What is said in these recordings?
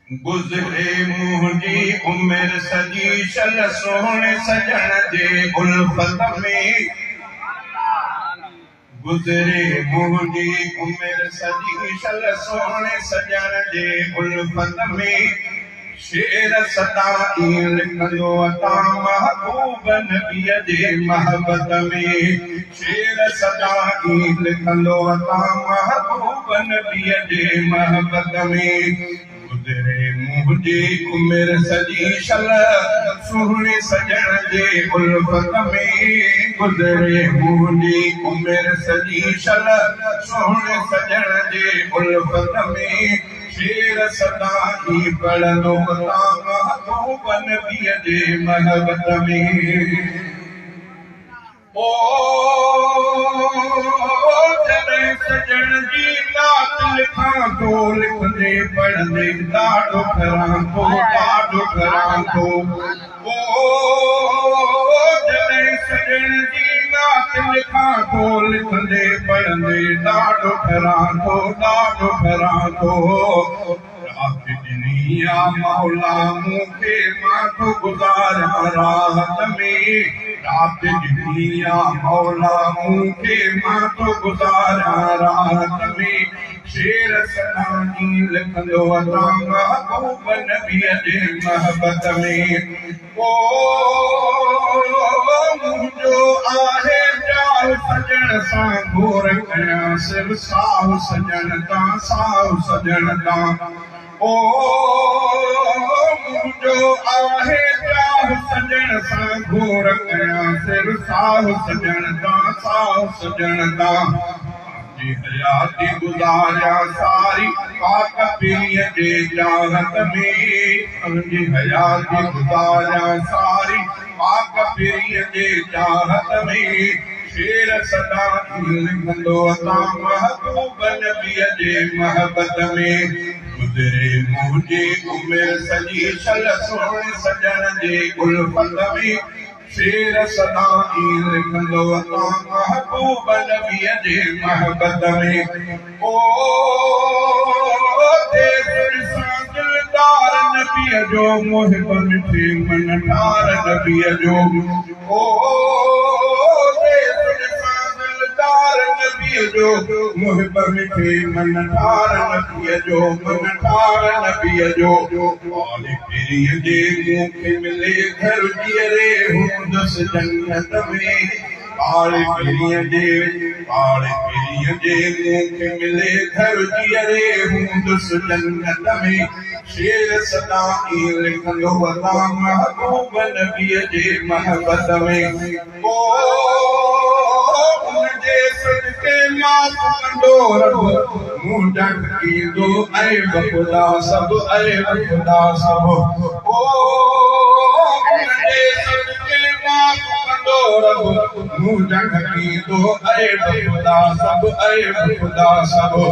गुज़रे मुंहिंजी उमिरि सॼी शल सोहणे सजण जे उल्फत में गुज़रे मुंहिंजी उमिरि सॼी शल सोहणे सजण जे उल्फत में शेर सदा ई लिखंदो अता महबूब नबीअ जे महबत में शेर सदा ई लिखंदो अता महबूब नबीअ जे महबत में गुज़रे मुंहिंजी उमिरि सॼी शल सोहणे सजण जे उल्फत में गुज़रे मुंहिंजी उमिरि सॼी शल सोहणे सजण जे उल्फत में शेर सदा ई पढ़ंदो अता महबूब नबीअ जे महबत में ओ जॾहिं सजण जी लात लिखां थो लिखंदे पढ़ंदे ॾाढो करां थो ओ जॾहिं सजण जी लात लिखां थो लिखंदे पढ़ंदे ॾाढो करां थो रात ॾिनी आ मौला मूंखे मां थो गुज़ारियां राहत में रात ॾिनी आ मौला मूंखे मां थो गुज़ारियां राहत में शेर सदा ई लिखंदो अता महबूब नबीअ जे महबत में ओ मुंहिंजो आहे प्यार सजण सां घोर कयां सिर साहु सजण तां ओ मुंहिंजो आहे प्यार सजण सां घोर कयां सिर साहु सजण तां हयाती गुज़ारिया सारी पाक पीरीअ जे चाहत में हयाती गुज़ारिया सारी पाक पीरीअ जे चाहत में शेर सदा लिखंदो अता महबूब नबीअ जे महबत में गुज़रे मुंहिंजी उमिरि सॼी शल सोहणे सजण जे उल्फत में शेर सदा ई लिखंदो अता महबूब नबीअ जे महबत में ओ दिलदार नबीअ जो मुहिब मिठे मन ठार नबीअ जो ओ दिलदार नबीअ जो मुहिब मिठे मन ठार नबीअ जो वाले पीरीअ जे मूंखे मिले घर जीअरे हूंदसि जन्नत में वाले पीरीअ जे मूंखे मिले घर जीअरे हूंदसि जन्नत में शेर सदा ई लिखंदो अता महबूब नबीअ जे महबत में ओ उनजे सदके माफ़ कंदो रब मूं ढकींदो ऐब खुदा सभु ओ उनजे सदके माफ़ कंदो रब मूं ढकींदो ऐब खुदा सभु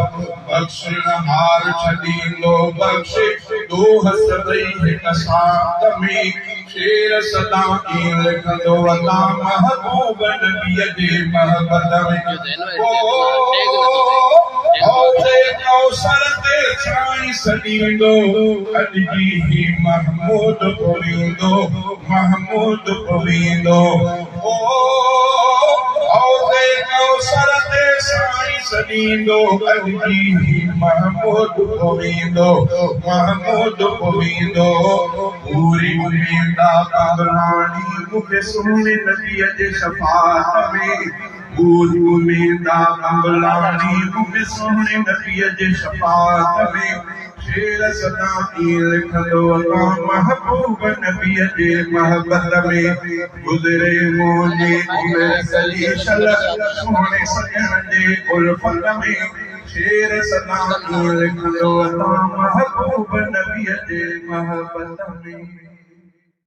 बख़्शण हार छॾींदो बख़्शे दोह सभई हिक साथ में शेर सदा ई लिखंदो अता महबूब नबीअ जे महबत में ओ कौसर ते छाई सॾींदो अॼु ही महमूद पवींदो ओ कौसर ते छाई सॾींदो अॼु ही महमूद पवींदो पूरी उम्मीद कबरानी मूंखे सुहिणे नबीअ जे शफ़ाअत में पूरी उम्मीद कबरानी मूंखे सुहिणे नबीअ जे शफ़ाअत में शेर सदा ई लिखंदो अता महबूब नबीअ जे महबत में गुज़रे मुंहिंजी उमिरि सॼी शल सोहणे सजण जे उल्फत में शेर सदा ई लिखंदो अता महबूब नबीअ जे महबत में